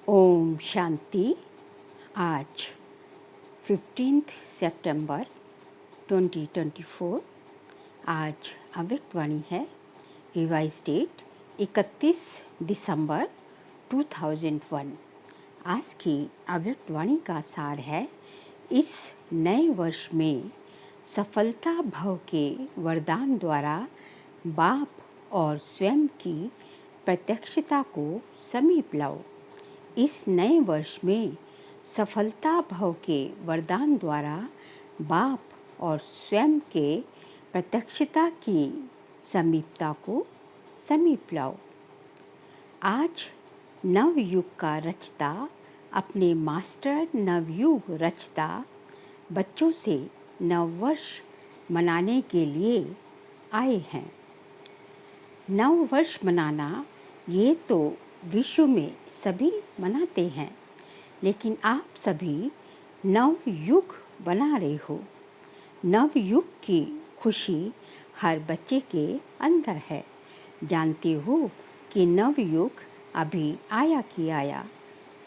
ओम शांति। आज 15 सितंबर 2024। आज अव्यक्त वाणी है। रिवाइज डेट 31 दिसंबर 2001। आज की अव्यक्त वाणी का सार है, इस नए वर्ष में सफलता भव के वरदान द्वारा बाप और स्वयं की प्रत्यक्षता को समीप लाओ। इस नए वर्ष में सफलता भव के वरदान द्वारा बाप और स्वयं के प्रत्यक्षता की समीपता को समीप लाओ। आज नवयुग का रचता अपने मास्टर नवयुग रचता बच्चों से नववर्ष मनाने के लिए आए हैं। नववर्ष मनाना ये तो विश्व में सभी मनाते हैं, लेकिन आप सभी नवयुग बना रहे हो। नवयुग की खुशी हर बच्चे के अंदर है। जानते हो कि नवयुग अभी आया कि आया।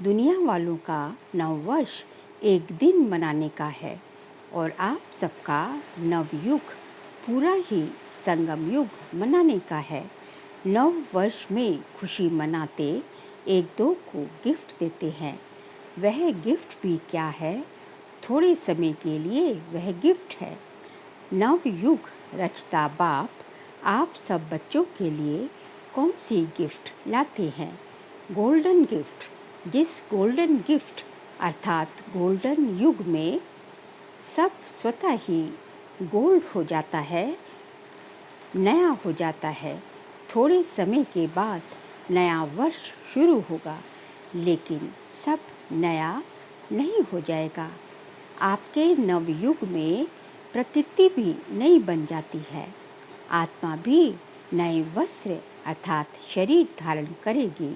दुनिया वालों का नववर्ष एक दिन मनाने का है और आप सबका नवयुग पूरा ही संगम युग मनाने का है। नव वर्ष में खुशी मनाते एक दो को गिफ्ट देते हैं। वह गिफ्ट भी क्या है? थोड़े समय के लिए वह गिफ्ट है। नव युग रचता बाप आप सब बच्चों के लिए कौन सी गिफ्ट लाते हैं? Golden gift. जिस गोल्डन गिफ्ट अर्थात गोल्डन युग में सब स्वतः ही गोल्ड हो जाता है, नया हो जाता है। थोड़े समय के बाद नया वर्ष शुरू होगा, लेकिन सब नया नहीं हो जाएगा। आपके नवयुग में प्रकृति भी नई बन जाती है। आत्मा भी नए वस्त्र अर्थात शरीर धारण करेगी।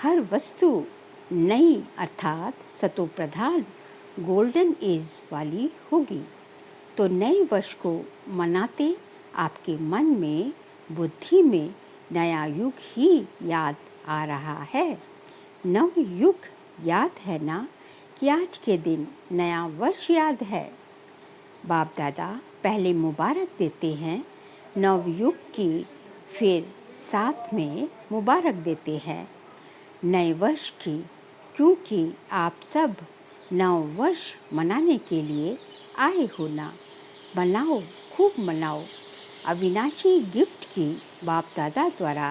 हर वस्तु नई अर्थात सतो प्रधान गोल्डन एज वाली होगी। तो नए वर्ष को मनाते आपके मन में बुद्धि में नया युग ही याद आ रहा है। नव युग याद है ना कि आज के दिन नया वर्ष याद है। बाप दादा पहले मुबारक देते हैं नव युग की, फिर साथ में मुबारक देते हैं नए वर्ष की, क्योंकि आप सब नव वर्ष मनाने के लिए आए हो ना। मनाओ, खूब मनाओ। अविनाशी गिफ्ट की बाप दादा द्वारा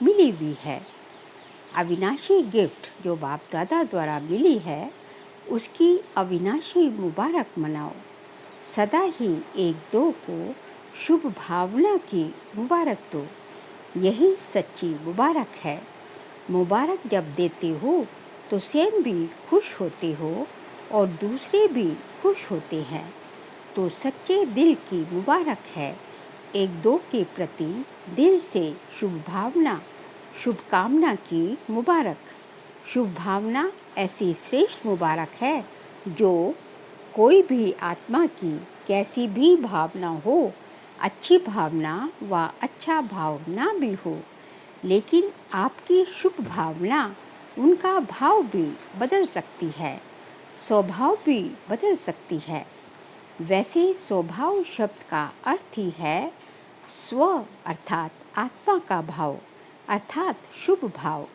मिली हुई है। अविनाशी गिफ्ट जो बाप दादा द्वारा मिली है, उसकी अविनाशी मुबारक मनाओ। सदा ही एक दो को शुभ भावना की मुबारक दो। यही सच्ची मुबारक है। मुबारक जब देते हो तो स्वयं भी खुश होते हो और दूसरे भी खुश होते हैं। तो सच्चे दिल की मुबारक है। एक दो के प्रति दिल से शुभ भावना, शुभकामना की मुबारक। शुभ भावना ऐसी श्रेष्ठ मुबारक है जो कोई भी आत्मा की कैसी भी भावना हो, अच्छी भावना व अच्छा भावना भी हो, लेकिन आपकी शुभ भावना उनका भाव भी बदल सकती है, स्वभाव भी बदल सकती है। वैसे स्वभाव शब्द का अर्थ ही है स्व अर्थात आत्मा का भाव अर्थात शुभ भाव।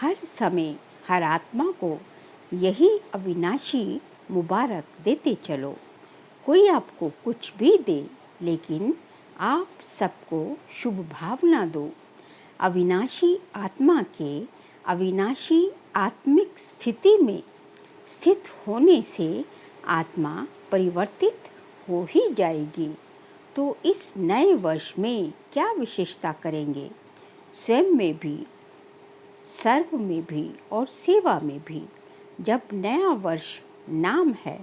हर समय हर आत्मा को यही अविनाशी मुबारक देते चलो। कोई आपको कुछ भी दे, लेकिन आप सबको शुभ भावना दो। अविनाशी आत्मा के अविनाशी आत्मिक स्थिति में स्थित होने से आत्मा परिवर्तित हो ही जाएगी। तो इस नए वर्ष में क्या विशेषता करेंगे? स्वयं में भी, सर्व में भी और सेवा में भी। जब नया वर्ष नाम है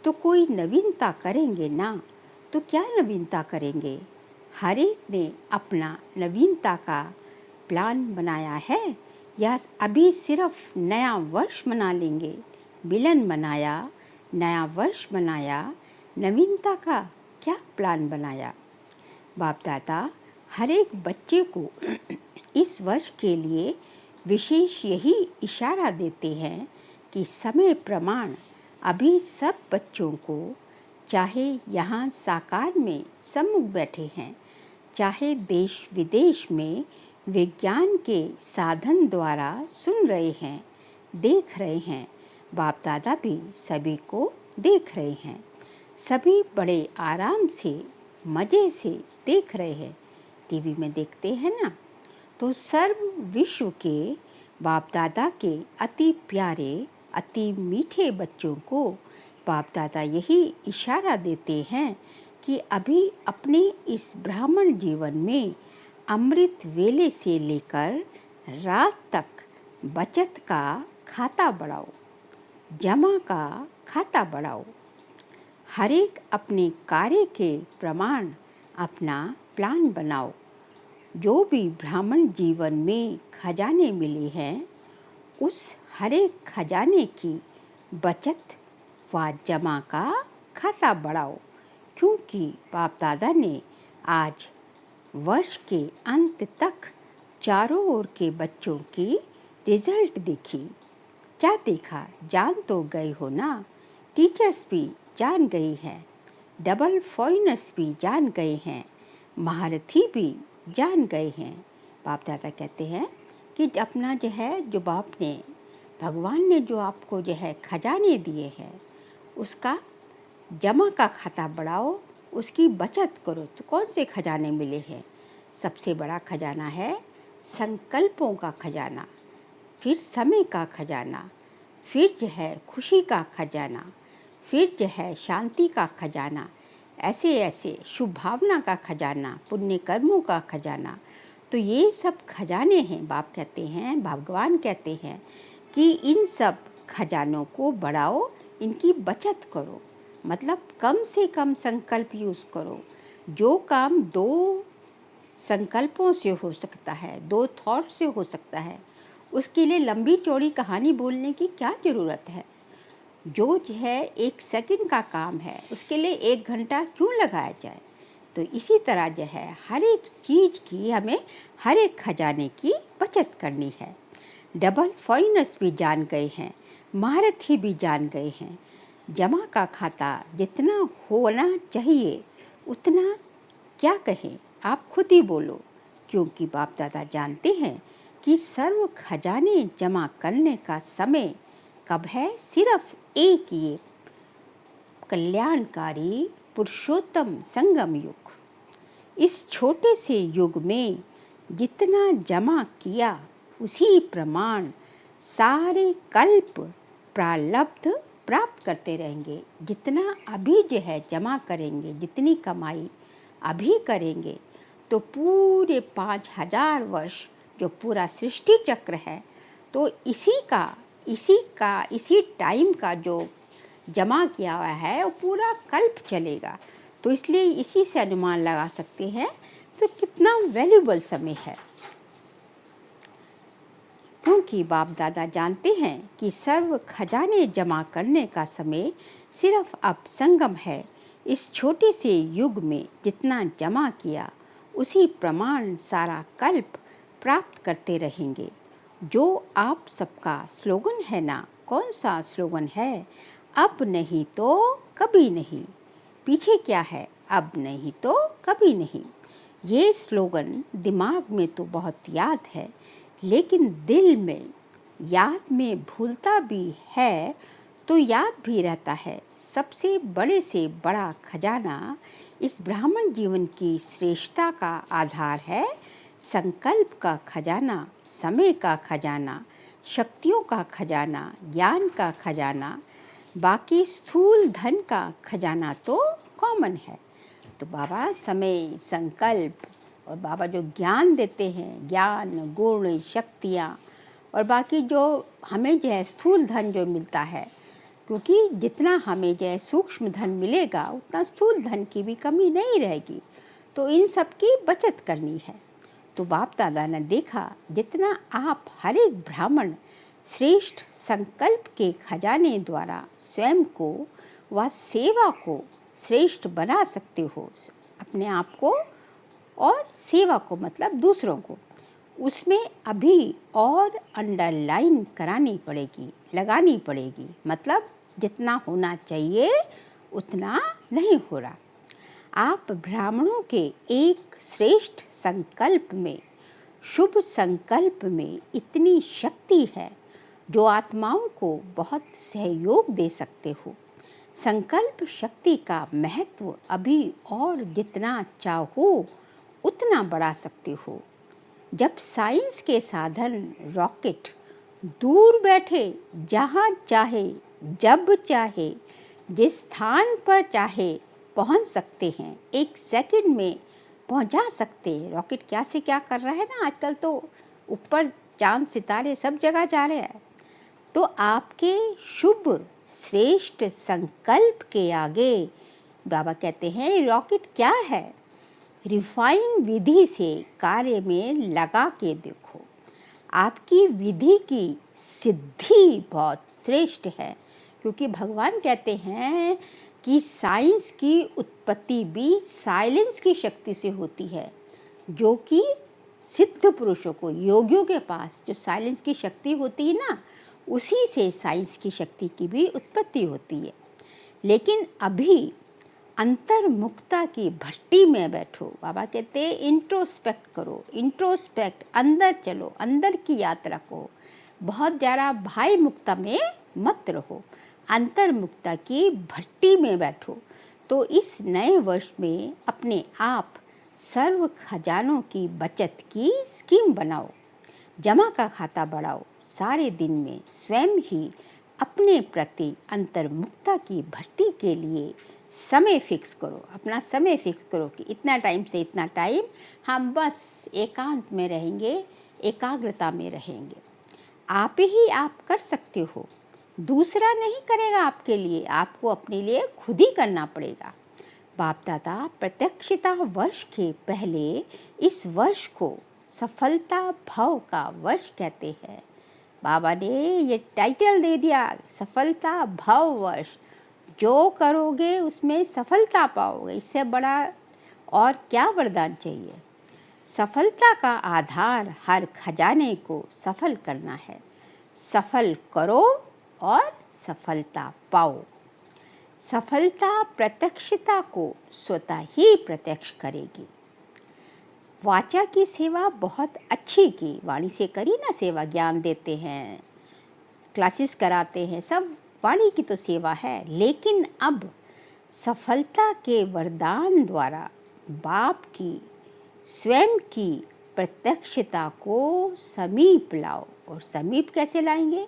तो कोई नवीनता करेंगे ना। तो क्या नवीनता करेंगे? हर एक ने अपना नवीनता का प्लान बनाया है या अभी सिर्फ नया वर्ष मना लेंगे? मिलन मनाया, नया वर्ष मनाया, नवीनता का क्या प्लान बनाया? बाप दादा हर एक बच्चे को इस वर्ष के लिए विशेष यही इशारा देते हैं कि समय प्रमाण अभी सब बच्चों को, चाहे यहाँ साकार में सम्मुख बैठे हैं, चाहे देश विदेश में विज्ञान के साधन द्वारा सुन रहे हैं, देख रहे हैं, बाप दादा भी सभी को देख रहे हैं। सभी बड़े आराम से, मज़े से देख रहे हैं। टीवी में देखते हैं ना, तो सर्व विश्व के बाप दादा के अति प्यारे, अति मीठे बच्चों को बाप दादा यही इशारा देते हैं कि अभी अपने इस ब्राह्मण जीवन में अमृत वेले से लेकर रात तक बचत का खाता बढ़ाओ, जमा का खाता बढ़ाओ। हर एक अपने कार्य के प्रमाण अपना प्लान बनाओ। जो भी ब्राह्मण जीवन में खजाने मिले हैं, उस हर एक खजाने की बचत व जमा का खाता बढ़ाओ, क्योंकि बाप दादा ने आज वर्ष के अंत तक चारों ओर के बच्चों की रिजल्ट देखी। क्या देखा जान तो गए हो ना। टीचर्स भी जान गई हैं, डबल फॉरेनर्स भी जान गए हैं, महारथी भी जान गए हैं। बाप दादा कहते हैं कि अपना जो है, जो बाप ने, भगवान ने जो आपको जो है खजाने दिए हैं, उसका जमा का खाता बढ़ाओ, उसकी बचत करो। तो कौन से खजाने मिले हैं? सबसे बड़ा खजाना है संकल्पों का खजाना, फिर समय का खजाना, फिर जो है खुशी का खजाना, फिर जो है शांति का खजाना, ऐसे ऐसे शुभ भावना का खजाना, पुण्य कर्मों का खजाना। तो ये सब खजाने हैं। बाप कहते हैं, भगवान कहते हैं कि इन सब खजानों को बढ़ाओ, इनकी बचत करो। मतलब कम से कम संकल्प यूज़ करो। जो काम 2 संकल्पों से हो सकता है, 2 थॉट से हो सकता है, उसके लिए लंबी चौड़ी कहानी बोलने की क्या ज़रूरत है। जो है 1 सेकंड का काम है, उसके लिए 1 घंटा क्यों लगाया जाए। तो इसी तरह जो है हर एक चीज़ की हमें, हर एक खजाने की बचत करनी है। डबल फॉरेनर्स भी जान गए हैं, महारथी भी जान गए हैं। जमा का खाता जितना होना चाहिए उतना क्या कहें, आप खुद ही बोलो, क्योंकि बाप दादा जानते हैं कि सर्व खजाने जमा करने का समय कब है। सिर्फ एक ये कल्याणकारी पुरुषोत्तम संगम युग। इस छोटे से युग में जितना जमा किया, उसी प्रमाण सारे कल्प प्रारब्ध प्राप्त करते रहेंगे। जितना अभी जो है जमा करेंगे, जितनी कमाई अभी करेंगे, तो पूरे 5000 वर्ष जो पूरा सृष्टि चक्र है, तो इसी टाइम का जो जमा किया हुआ है वो पूरा कल्प चलेगा। तो इसलिए इसी से अनुमान लगा सकते हैं तो कितना वैल्यूबल समय है। क्योंकि बाप दादा जानते हैं कि सर्व खजाने जमा करने का समय सिर्फ अब संगम है। इस छोटे से युग में जितना जमा किया, उसी प्रमाण सारा कल्प प्राप्त करते रहेंगे। जो आप सबका स्लोगन है ना, कौन सा स्लोगन है? अब नहीं तो कभी नहीं। पीछे क्या है? अब नहीं तो कभी नहीं। ये स्लोगन दिमाग में तो बहुत याद है, लेकिन दिल में याद में भूलता भी है तो याद भी रहता है। सबसे बड़े से बड़ा खजाना इस ब्राह्मण जीवन की श्रेष्ठता का आधार है संकल्प का खजाना, समय का खजाना, शक्तियों का खजाना, ज्ञान का खजाना। बाकी स्थूल धन का खजाना तो कॉमन है। तो बाबा समय, संकल्प और बाबा जो ज्ञान देते हैं, ज्ञान, गुण, शक्तियाँ, और बाकी जो हमें जो है स्थूल धन जो मिलता है, क्योंकि जितना हमें जो है सूक्ष्म धन मिलेगा उतना स्थूल धन की भी कमी नहीं रहेगी। तो इन सब की बचत करनी है। तो बाप दादा ने देखा जितना आप हर एक ब्राह्मण श्रेष्ठ संकल्प के खजाने द्वारा स्वयं को व सेवा को श्रेष्ठ बना सकते हो, अपने आप को और सेवा को मतलब दूसरों को, उसमें अभी और अंडरलाइन करानी पड़ेगी, लगानी पड़ेगी। मतलब जितना होना चाहिए उतना नहीं हो रहा। आप ब्राह्मणों के एक श्रेष्ठ संकल्प में, शुभ संकल्प में इतनी शक्ति है जो आत्माओं को बहुत सहयोग दे सकते हो। संकल्प शक्ति का महत्व अभी और जितना चाहो उतना बढ़ा सकते हो। जब साइंस के साधन रॉकेट दूर बैठे जहाँ चाहे, जब चाहे, जिस स्थान पर चाहे पहुँच सकते हैं, एक सेकंड में पहुँचा सकते हैं। रॉकेट क्या से क्या कर रहा है ना, आजकल तो ऊपर चांद सितारे सब जगह जा रहे हैं। तो आपके शुभ श्रेष्ठ संकल्प के आगे बाबा कहते हैं रॉकेट क्या है। रिफाइन विधि से कार्य में लगा के देखो। आपकी विधि की सिद्धि बहुत श्रेष्ठ है, क्योंकि भगवान कहते हैं कि साइंस की उत्पत्ति भी साइलेंस की शक्ति से होती है, जो कि सिद्ध पुरुषों को, योगियों के पास जो साइलेंस की शक्ति होती है ना, उसी से साइंस की शक्ति की भी उत्पत्ति होती है। लेकिन अभी अंतर्मुखता की भट्टी में बैठो। बाबा कहते हैं इंट्रोस्पेक्ट करो, इंट्रोस्पेक्ट, अंदर चलो, अंदर की यात्रा को। बहुत ज़्यादा भाई मुक्ता में मत रहो, अंतर्मुखता की भट्टी में बैठो। तो इस नए वर्ष में अपने आप सर्व खजानों की बचत की स्कीम बनाओ, जमा का खाता बढ़ाओ। सारे दिन में स्वयं ही अपने प्रति अंतर्मुखता की भट्टी के लिए समय फिक्स करो। अपना समय फिक्स करो कि इतना टाइम से इतना टाइम हम बस एकांत में रहेंगे, एकाग्रता में रहेंगे। आप ही आप कर सकते हो, दूसरा नहीं करेगा आपके लिए। आपको अपने लिए खुद ही करना पड़ेगा। बाप दादा प्रत्यक्षता वर्ष के पहले इस वर्ष को सफलता भाव का वर्ष कहते हैं। बाबा ने ये टाइटल दे दिया, सफलता भाव वर्ष। जो करोगे उसमें सफलता पाओगे, इससे बड़ा और क्या वरदान चाहिए। सफलता का आधार हर खजाने को सफल करना है। सफल करो और सफलता पाओ। सफलता प्रत्यक्षता को स्वतः ही प्रत्यक्ष करेगी। वाचा की सेवा बहुत अच्छी की, वाणी से करी ना सेवा, ज्ञान देते हैं, क्लासेस कराते हैं, सब वाणी की तो सेवा है। लेकिन अब सफलता के वरदान द्वारा बाप की स्वयं की प्रत्यक्षता को समीप लाओ। और समीप कैसे लाएंगे?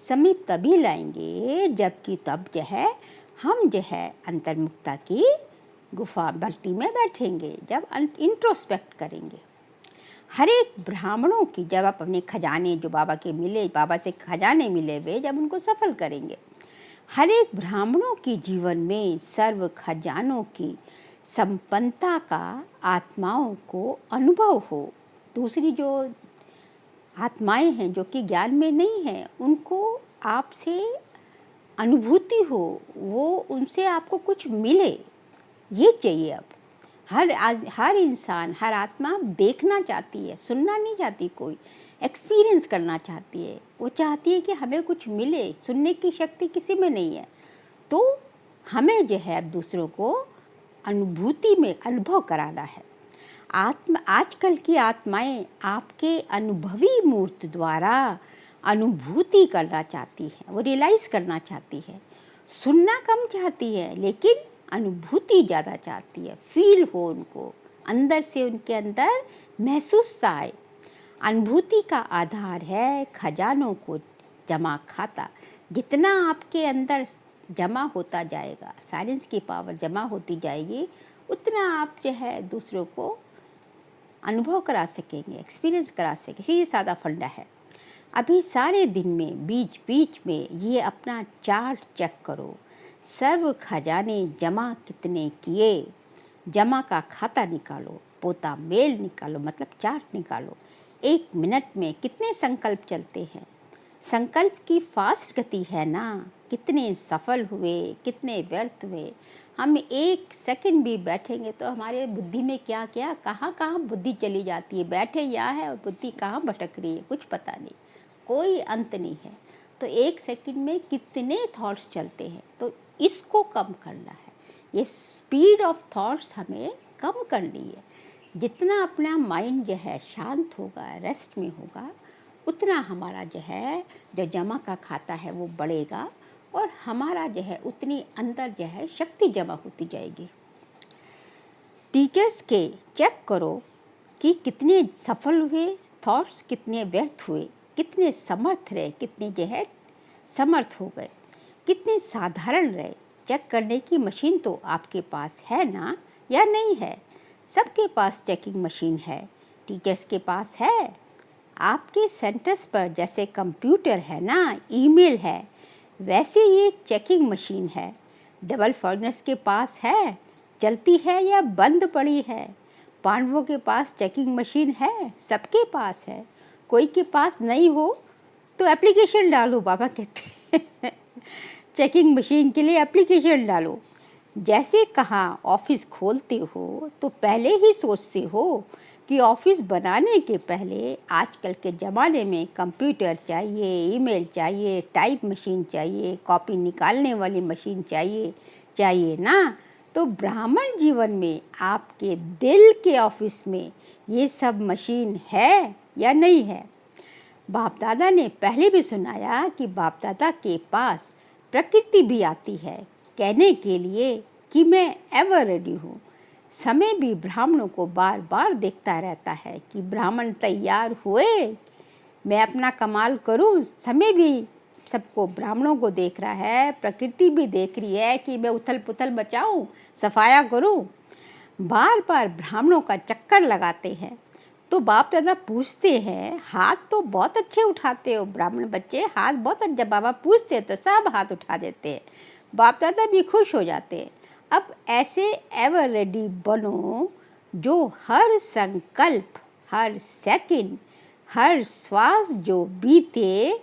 समीप तभी लाएंगे जबकि तब जो है हम जो है अंतर्मुखता की गुफा भट्टी में बैठेंगे, जब इंट्रोस्पेक्ट करेंगे। हर एक ब्राह्मणों की जब आप अपने खजाने जो बाबा के मिले, बाबा से खजाने मिले हुए, जब उनको सफल करेंगे, हर एक ब्राह्मणों की जीवन में सर्व खजानों की संपन्नता का आत्माओं को अनुभव हो। दूसरी जो आत्माएं हैं जो कि ज्ञान में नहीं हैं, उनको आपसे अनुभूति हो, वो उनसे आपको कुछ मिले, ये चाहिए। अब हर इंसान, हर आत्मा देखना चाहती है, सुनना नहीं चाहती, कोई एक्सपीरियंस करना चाहती है। वो चाहती है कि हमें कुछ मिले। सुनने की शक्ति किसी में नहीं है, तो हमें जो है अब दूसरों को अनुभूति में अनुभव कराना है। आजकल की आत्माएं आपके अनुभवी मूर्त द्वारा अनुभूति करना चाहती है, वो रियलाइज़ करना चाहती है। सुनना कम चाहती है, लेकिन अनुभूति ज़्यादा चाहती है। फील हो उनको, अंदर से उनके अंदर महसूस आए। अनुभूति का आधार है खजानों को जमा खाता। जितना आपके अंदर जमा होता जाएगा, साइलेंस की पावर जमा होती जाएगी, उतना आप जो है दूसरों को अनुभव करा सकेंगे, एक्सपीरियंस करा सकेंगे। सीधा सादा फंडा है। अभी सारे दिन में बीच बीच में ये अपना चार्ट चेक करो। सर्व खजाने जमा कितने किए, जमा का खाता निकालो, पोता मेल निकालो, मतलब चार्ट निकालो। 1 मिनट में कितने संकल्प चलते हैं, संकल्प की फास्ट गति है ना, कितने सफल हुए, कितने व्यर्थ हुए। हम एक सेकंड भी बैठेंगे तो हमारे बुद्धि में क्या क्या, कहाँ कहाँ बुद्धि चली जाती है। बैठे यहाँ है और बुद्धि कहाँ भटक रही है, कुछ पता नहीं, कोई अंत नहीं है। तो एक सेकंड में कितने थॉट्स चलते हैं। तो इसको कम करना है, ये स्पीड ऑफ थॉट्स हमें कम करनी है। जितना अपना माइंड जो है शांत होगा, रेस्ट में होगा, उतना हमारा जो है जो जमा का खाता है वो बढ़ेगा और हमारा जो है उतनी अंदर जो है शक्ति जमा होती जाएगी। टीचर्स के चेक करो कि कितने सफल हुए थॉट्स, कितने व्यर्थ हुए, कितने समर्थ रहे, कितने जो है समर्थ हो गए, कितने साधारण रहे। चेक करने की मशीन तो आपके पास है ना, या नहीं है? सबके पास चेकिंग मशीन है। टीचर्स के पास है। आपके सेंटर्स पर जैसे कंप्यूटर है ना, ईमेल है, वैसे ये चेकिंग मशीन है। डबल फर्नेस के पास है, चलती है या बंद पड़ी है? पांडवों के पास चेकिंग मशीन है, सबके पास है। कोई के पास नहीं हो तो एप्लीकेशन डालो, बाबा कहते हैं चेकिंग मशीन के लिए एप्लीकेशन डालो। जैसे कहाँ ऑफिस खोलते हो तो पहले ही सोचते हो कि ऑफिस बनाने के पहले आजकल के ज़माने में कंप्यूटर चाहिए, ईमेल चाहिए, टाइप मशीन चाहिए, कॉपी निकालने वाली मशीन चाहिए ना। तो ब्राह्मण जीवन में आपके दिल के ऑफिस में ये सब मशीन है या नहीं है? बाप दादा ने पहले भी सुनाया कि बाप दादा के पास प्रकृति भी आती है कहने के लिए कि मैं एवर रेडी हूँ। समय भी ब्राह्मणों को बार बार देखता रहता है कि ब्राह्मण तैयार हुए, मैं अपना कमाल करूँ। समय भी सबको, ब्राह्मणों को देख रहा है, प्रकृति भी देख रही है कि मैं उथल पुथल मचाऊँ, सफाया करूँ। बार बार ब्राह्मणों का चक्कर लगाते हैं। तो बाप दादा पूछते हैं, हाथ तो बहुत अच्छे उठाते हो ब्राह्मण बच्चे, हाथ बहुत अच्छा। बाबा पूछते हैं तो सब हाथ उठा देते हैं। बाप दादा भी खुश हो जाते हैं। अब ऐसे एवर रेडी बनो जो हर संकल्प, हर सेकंड, हर श्वास जो बीते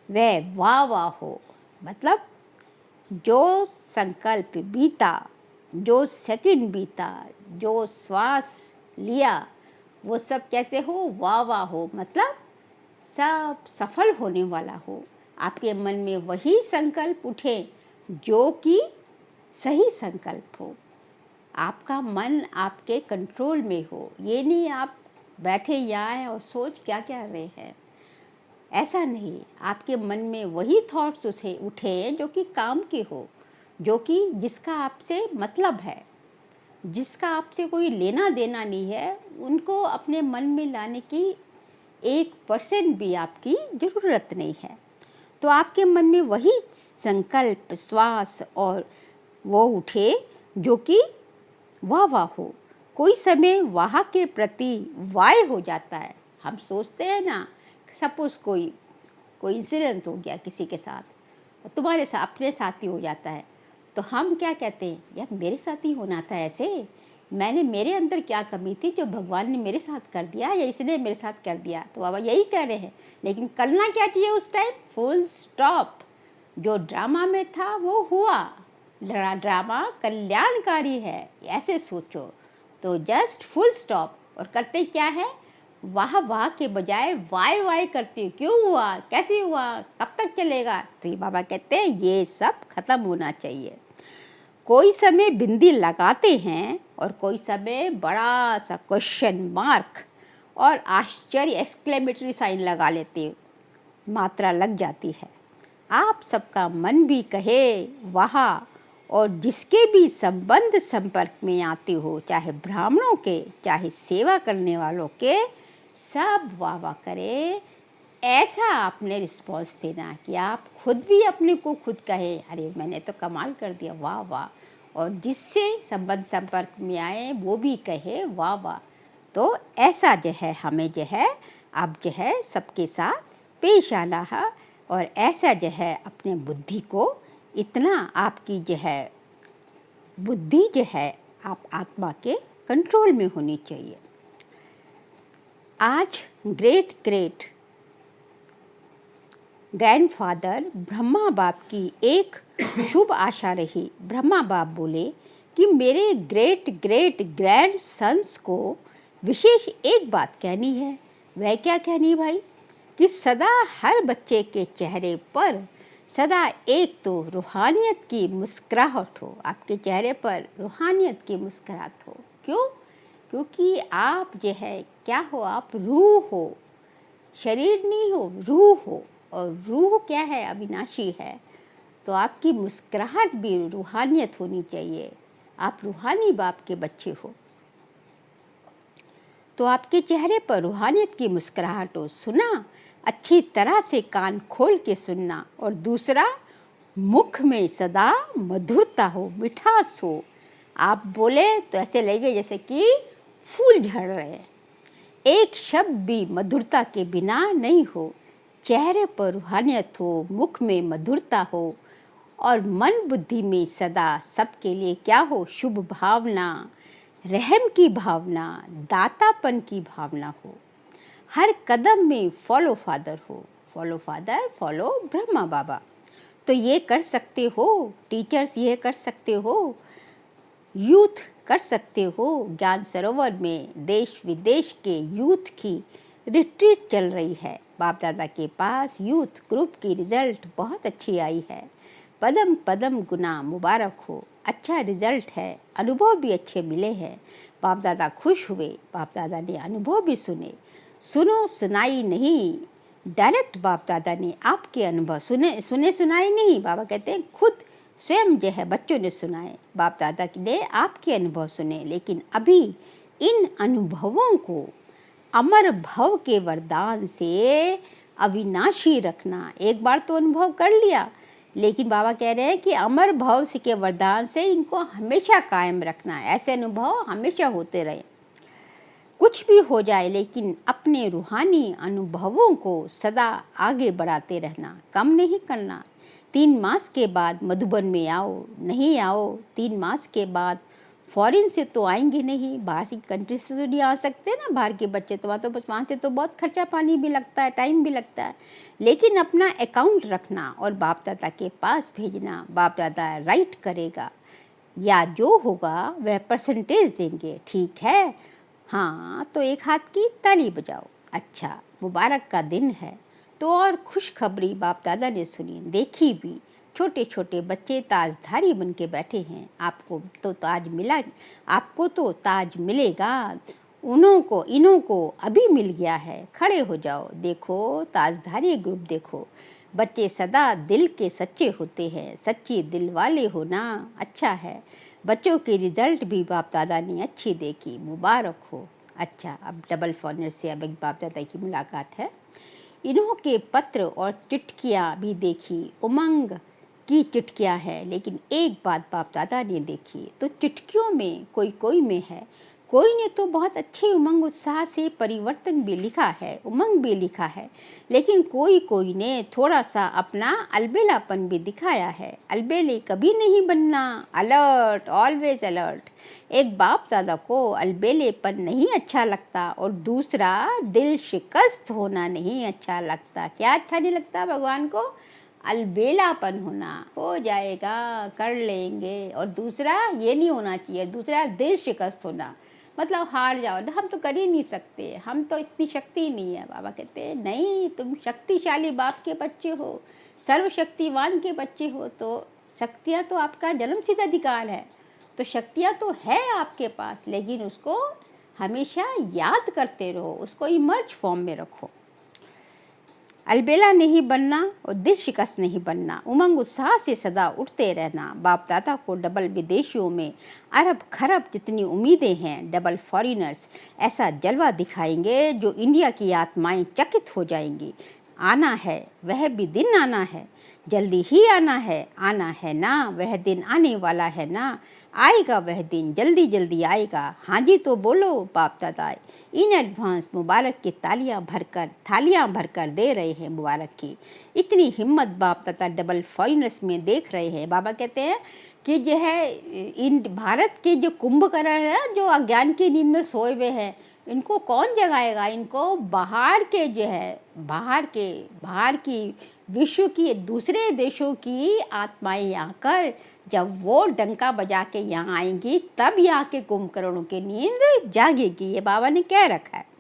वह वाह वाह हो। मतलब जो संकल्प बीता, जो सेकंड बीता, जो श्वास लिया, वो सब कैसे हो? वाह वाह हो। मतलब सब सफल होने वाला हो। आपके मन में वही संकल्प उठे जो कि सही संकल्प हो। आपका मन आपके कंट्रोल में हो। ये नहीं आप बैठे यहाँ और सोच क्या क्या रहे हैं, ऐसा नहीं। आपके मन में वही थॉट्स उठे जो कि काम के हो, जो कि जिसका आपसे मतलब है, जिसका आपसे कोई लेना देना नहीं है, उनको अपने मन में लाने की 1% भी आपकी ज़रूरत नहीं है। तो आपके मन में वही संकल्प, श्वास और वो उठे जो कि वाह वाह हो। कोई समय वाह के प्रति वाय हो जाता है। हम सोचते हैं ना, सपोज कोई इंसिडेंट हो गया किसी के साथ, तुम्हारे साथ, अपने साथ ही हो जाता है, तो हम क्या कहते हैं, यार मेरे साथ ही होना था ऐसे, मैंने, मेरे अंदर क्या कमी थी जो भगवान ने मेरे साथ कर दिया या इसने मेरे साथ कर दिया। तो बाबा यही कह रहे हैं। लेकिन करना क्या चाहिए उस टाइम? Full stop. जो ड्रामा में था वो हुआ, ड्रामा कल्याणकारी है, ऐसे सोचो। तो जस्ट फुल स्टॉप। और करते क्या है? वाह वाह के बजाय वाय वाय करते हो। क्यों हुआ, कैसे हुआ, कब तक चलेगा? तो ये बाबा कहते हैं ये सब खत्म होना चाहिए। कोई समय बिंदी लगाते हैं और कोई समय बड़ा सा क्वेश्चन मार्क और आश्चर्य एक्सक्लेमेटरी साइन लगा लेते हो, मात्रा लग जाती है। आप सबका मन भी कहे वाह, और जिसके भी संबंध संपर्क में आते हो, चाहे ब्राह्मणों के, चाहे सेवा करने वालों के, सब वाह वाह करे। ऐसा आपने रिस्पॉन्स देना कि आप खुद भी अपने को खुद कहे, अरे मैंने तो कमाल कर दिया, वाह वाह। और जिससे संबंध संपर्क में आए वो भी कहे वाह वाह। तो ऐसा जो है हमें जो है अब जो है सबके साथ पेश आना है। और ऐसा जो है अपने बुद्धि को, इतना आपकी जो है बुद्धि जो है आप आत्मा के कंट्रोल में होनी चाहिए। आज ग्रेट ग्रैंडफादर ब्रह्मा बाप की एक शुभ आशा रही। ब्रह्मा बाप बोले कि मेरे ग्रेट ग्रेट ग्रैंड सन्स को विशेष एक बात कहनी है। वह क्या कहनी भाई? कि सदा हर बच्चे के चेहरे पर सदा एक तो रूहानियत की मुस्कुराहट हो। आपके चेहरे पर रूहानियत की मुस्कुराहट हो। क्यों? क्योंकि आप जो है क्या हो? आप रूह हो, शरीर नहीं हो, रूह हो। और रूह क्या है? अविनाशी है। तो आपकी मुस्कुराहट भी रूहानियत होनी चाहिए। आप रूहानी बाप के बच्चे हो तो आपके चेहरे पर रूहानियत की मुस्कुराहट हो। सुना, अच्छी तरह से कान खोल के सुनना। और दूसरा, मुख में सदा मधुरता हो, मिठास हो। आप बोले तो ऐसे लगे जैसे कि फूल झड़ रहे हैं। एक शब्द भी मधुरता के बिना नहीं हो। चेहरे पर रूहानियत हो, मुख में मधुरता हो और मन बुद्धि में सदा सबके लिए क्या हो? शुभ भावना, रहम की भावना, दातापन की भावना हो। हर कदम में फॉलो फादर हो। फॉलो फादर, फॉलो ब्रह्मा बाबा। तो ये कर सकते हो, टीचर्स ये कर सकते हो, यूथ कर सकते हो। ज्ञान सरोवर में देश विदेश के यूथ की रिट्रीट चल रही है। बाप दादा के पास यूथ ग्रुप की रिजल्ट बहुत अच्छी आई है। पदम पदम गुना मुबारक हो। अच्छा रिजल्ट है, अनुभव भी अच्छे मिले हैं। बाप दादा खुश हुए। बाप दादा ने अनुभव भी सुने। सुनो सुनाई नहीं, डायरेक्ट बाप दादा ने आपके अनुभव सुने सुनाई नहीं। बाबा कहते हैं खुद स्वयं जो है बच्चों ने सुनाए। बाप दादा ने आपके अनुभव सुने। लेकिन अभी इन अनुभवों को अमर भव के वरदान से अविनाशी रखना। एक बार तो अनुभव कर लिया, लेकिन बाबा कह रहे हैं कि अमर भव के वरदान से इनको हमेशा कायम रखना। ऐसे अनुभव हमेशा होते रहे। कुछ भी हो जाए लेकिन अपने रूहानी अनुभवों को सदा आगे बढ़ाते रहना, कम नहीं करना। 3 मास के बाद मधुबन में आओ, नहीं आओ 3 मास के बाद फॉरेन से तो आएंगे नहीं, बाहर की कंट्री से तो नहीं आ सकते ना। बाहर के बच्चे तो वहाँ से तो बहुत खर्चा पानी भी लगता है, टाइम भी लगता है। लेकिन अपना अकाउंट रखना और बाप दादा के पास भेजना। बाप दादा राइट करेगा या जो होगा वह परसेंटेज देंगे। ठीक है, हाँ तो एक हाथ की ताली बजाओ। अच्छा, मुबारक का दिन है। तो और खुशखबरी बाप दादा ने सुनी, देखी भी। छोटे छोटे बच्चे ताजधारी बन के बैठे हैं। आपको तो ताज मिला, आपको तो ताज मिलेगा। इन्हों को अभी मिल गया है। खड़े हो जाओ, देखो ताजधारी ग्रुप देखो। बच्चे सदा दिल के सच्चे होते हैं। सच्चे दिल वाले होना अच्छा है। बच्चों के रिजल्ट भी बाप दादा ने अच्छी देखी, मुबारक हो। अच्छा, अब डबल फॉर्नर से अब एक बाप दादा की मुलाकात है। इन्हों के पत्र और चिट्ठियाँ भी देखी, उमंग की चिट्ठियाँ हैं। लेकिन एक बात बाप दादा ने देखी, तो चिट्ठियों में कोई में है, कोई ने तो बहुत अच्छे उमंग उत्साह से परिवर्तन भी लिखा है, उमंग भी लिखा है। लेकिन कोई ने थोड़ा सा अपना अलबेलापन भी दिखाया है। अलबेले कभी नहीं बनना, अलर्ट, ऑलवेज अलर्ट। एक बाप दादा को अलबेलेपन नहीं अच्छा लगता और दूसरा दिल शिकस्त होना नहीं अच्छा लगता। क्या अच्छा नहीं लगता भगवान को? अलबेलापन होना। हो जाएगा, कर लेंगे। और दूसरा ये नहीं होना चाहिए, दूसरा दिल शिकस्त होना, मतलब हार जाओ, हम तो कर ही नहीं सकते, हम तो इतनी शक्ति नहीं है। बाबा कहते हैं नहीं, तुम शक्तिशाली बाप के बच्चे हो, सर्वशक्तिवान के बच्चे हो। तो शक्तियाँ तो आपका जन्मसिद्ध अधिकार है, तो शक्तियाँ तो है आपके पास, लेकिन उसको हमेशा याद करते रहो, उसको इमर्ज फॉर्म में रखो। अलबेला नहीं बनना और दिल शिकस्त नहीं बनना, उमंग उत्साह से सदा उठते रहना। बाप दादा को डबल विदेशियों में अरब खरब जितनी उम्मीदें हैं, डबल फॉरिनर्स ऐसा जलवा दिखाएंगे जो इंडिया की आत्माएं चकित हो जाएंगी। आना है, वह भी दिन आना है, जल्दी ही आना है ना, वह दिन आने वाला है ना, आएगा वह दिन, जल्दी जल्दी आएगा। हाँ जी तो बोलो बाप दादा इन एडवांस मुबारक की थालियां भरकर दे रहे हैं मुबारक की। इतनी हिम्मत बाप दादा डबल फॉरिनर्स में देख रहे हैं। बाबा कहते हैं कि जो है इन भारत के जो कुंभकर्ण है, जो अज्ञान की नींद में सोए हुए हैं, इनको कौन जगाएगा? इनको बाहर के जो है बाहर की विश्व की दूसरे देशों की आत्माएं आकर जब वो डंका बजा के यहाँ आएंगी तब यहाँ के कुंभकर्णों की नींद जागेगी, ये बाबा ने कह रखा है।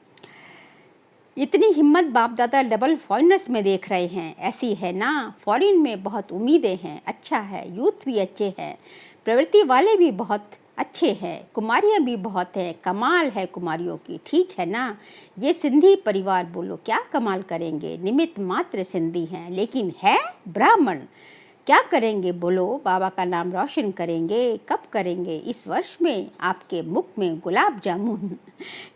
इतनी हिम्मत बाप दादा डबल फॉरेनर्स में देख रहे हैं, ऐसी है ना। फॉरेन में बहुत उम्मीदें हैं, अच्छा है, यूथ भी अच्छे हैं, प्रवृत्ति वाले भी बहुत अच्छे हैं, कुमारियाँ भी बहुत हैं, कमाल है कुमारियों की, ठीक है ना। ये सिंधी परिवार बोलो क्या कमाल करेंगे, निमित्त मात्र सिंधी हैं लेकिन है ब्राह्मण, क्या करेंगे बोलो, बाबा का नाम रोशन करेंगे, कब करेंगे, इस वर्ष में आपके मुख में गुलाब जामुन।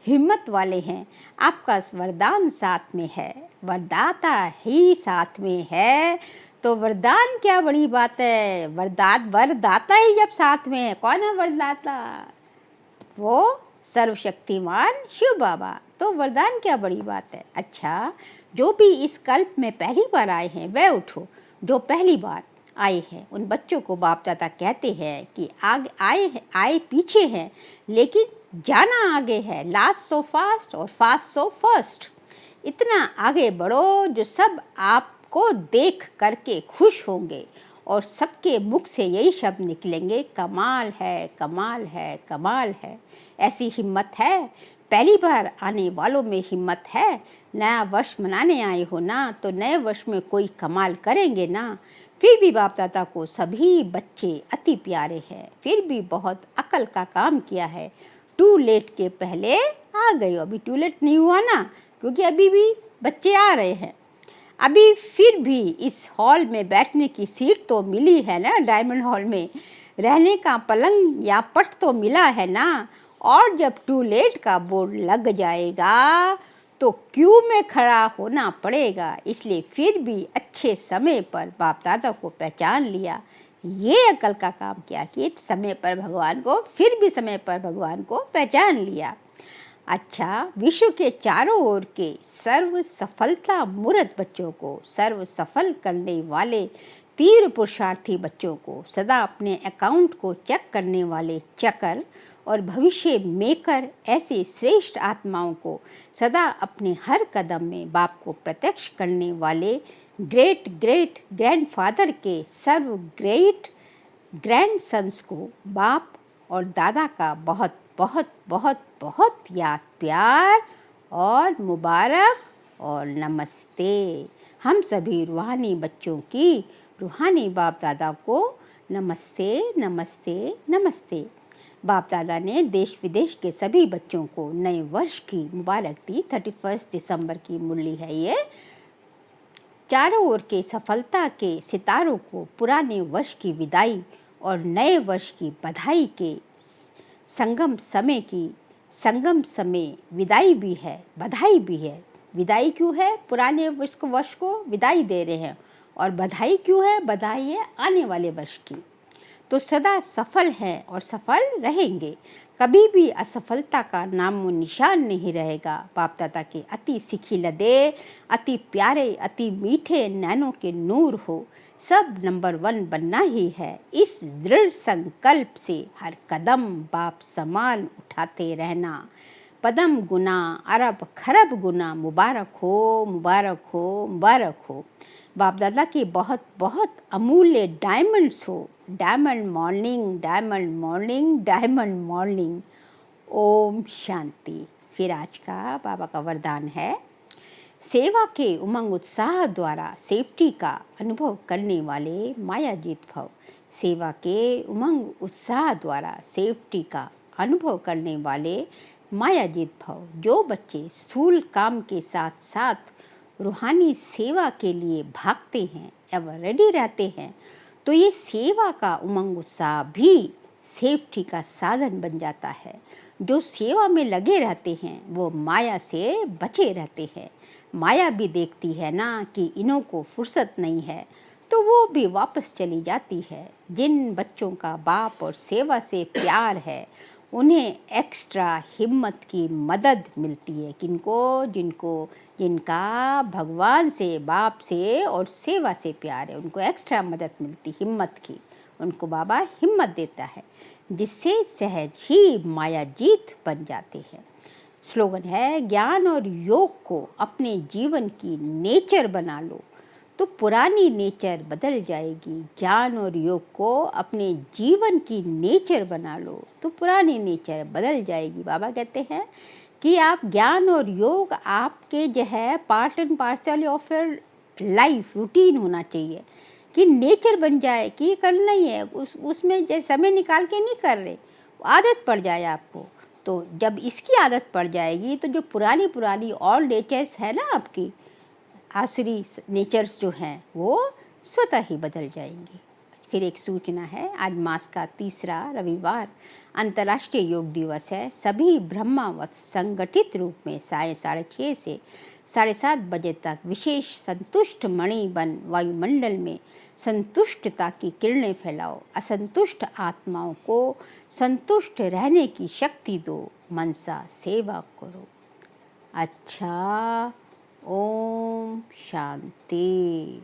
हिम्मत वाले हैं, आपका वरदान साथ में है, वरदाता ही साथ में है, तो वरदान क्या बड़ी बात है, वरदाता ही जब साथ में है, कौन है वरदाता, वो सर्वशक्तिमान शिव बाबा, तो वरदान क्या बड़ी बात है। अच्छा, जो भी इस कल्प में पहली बार आए हैं वह उठो, जो पहली बार आए हैं उन बच्चों को बाप दादा कहते हैं कि आगे आए पीछे हैं लेकिन जाना आगे है, लास्ट सो फास्ट और फास्ट सो फर्स्ट, इतना आगे बढ़ो जो सब आपको देख करके खुश होंगे और सबके मुख से यही शब्द निकलेंगे, कमाल है, कमाल है, कमाल है। ऐसी हिम्मत है, पहली बार आने वालों में हिम्मत है। नया वर्ष मनाने आए हो ना, तो नए वर्ष में कोई कमाल करेंगे ना। फिर भी बाप दादा को सभी बच्चे अति प्यारे हैं, फिर भी बहुत अकल का काम किया है। टू लेट के पहले आ गए, अभी टू लेट नहीं हुआ ना, क्योंकि अभी भी बच्चे आ रहे हैं। अभी फिर भी इस हॉल में बैठने की सीट तो मिली है ना, डायमंड हॉल में रहने का पलंग या पट तो मिला है ना। और जब टू लेट का बोर्ड लग जाएगा तो क्यू में खड़ा होना पड़ेगा, इसलिए फिर भी अच्छे समय पर बाप दादा को पहचान लिया। ये अकल का काम किया कि समय पर भगवान को, फिर भी समय पर भगवान को पहचान लिया। अच्छा, विश्व के चारों ओर के सर्व सफलता मूर्त बच्चों को, सर्व सफल करने वाले तीव्र पुरुषार्थी बच्चों को, सदा अपने अकाउंट को चेक करने वाले चकर और भविष्य मेकर ऐसे श्रेष्ठ आत्माओं को, सदा अपने हर कदम में बाप को प्रत्यक्ष करने वाले ग्रेट ग्रेट ग्रैंडफादर के सर्व ग्रेट ग्रैंड सन्स को बाप और दादा का बहुत बहुत बहुत बहुत याद प्यार और मुबारक और नमस्ते। हम सभी रूहानी बच्चों की रूहानी बाप दादा को नमस्ते नमस्ते नमस्ते। बाप दादा ने देश विदेश के सभी बच्चों को नए वर्ष की मुबारक दी। 31 दिसंबर की मुरली है ये। चारों ओर के सफलता के सितारों को पुराने वर्ष की विदाई और नए वर्ष की बधाई के संगम समय विदाई भी है, बधाई भी है। विदाई क्यों है, पुराने वर्ष को विदाई दे रहे हैं, और बधाई क्यों है, बधाई है आने वाले वर्ष की। तो सदा सफल हैं और सफल रहेंगे, कभी भी असफलता का नामो निशान नहीं रहेगा। बाप दादा के अति सिखी लदे, अति प्यारे, अति मीठे नैनों के नूर हो, सब नंबर 1 बनना ही है। इस दृढ़ संकल्प से हर कदम बाप समान उठाते रहना। पदम गुना अरब खरब गुना मुबारक हो, मुबारक हो, मुबारक हो। बाप दादा की बहुत बहुत अमूल्य डायमंड्स हो। Diamond morning, diamond morning, diamond morning. ओम शांति। फिर आज का बाबा का वरदान है, सेवा के उमंग उत्साह द्वारा सेफ्टी का अनुभव करने वाले मायाजीत भव। सेवा के उमंग उत्साह द्वारा सेफ्टी का अनुभव करने वाले मायाजीत भव। जो बच्चे स्थूल काम के साथ साथ रूहानी सेवा के लिए भागते हैं एवं रेडी रहते हैं, तो ये सेवा का उमंग उत्साह भी सेफ्टी का साधन बन जाता है। जो सेवा में लगे रहते हैं वो माया से बचे रहते हैं। माया भी देखती है ना कि इन्हों को फुर्सत नहीं है, तो वो भी वापस चली जाती है। जिन बच्चों का बाप और सेवा से प्यार है उन्हें एक्स्ट्रा हिम्मत की मदद मिलती है। जिनका भगवान से, बाप से और सेवा से प्यार है, उनको एक्स्ट्रा मदद मिलती हिम्मत की। उनको बाबा हिम्मत देता है, जिससे सहज ही माया जीत बन जाते हैं। स्लोगन है, ज्ञान और योग को अपने जीवन की नेचर बना लो, तो पुरानी नेचर बदल जाएगी। ज्ञान और योग को अपने जीवन की नेचर बना लो तो पुरानी नेचर बदल जाएगी। बाबा कहते हैं कि आप ज्ञान और योग आपके जो है part and parcel of your life routine होना चाहिए, कि नेचर बन जाए कि ये करना ही है, उसमें जैसे समय निकाल के नहीं कर रहे, आदत पड़ जाए आपको। तो जब इसकी आदत पड़ जाएगी तो जो पुरानी पुरानी ऑल नेचर्स है ना आपकी आसुरी नेचर्स जो हैं वो स्वतः ही बदल जाएंगे। फिर एक सूचना है, आज मास का तीसरा रविवार अंतर्राष्ट्रीय योग दिवस है। सभी ब्रह्मावत संगठित रूप में 6:30 से 7:30 बजे तक विशेष संतुष्ट मणि बन वायुमंडल में संतुष्टता की किरणें फैलाओ। असंतुष्ट आत्माओं को संतुष्ट रहने की शक्ति दो। मनसा सेवा करो। अच्छा, ओम शांति।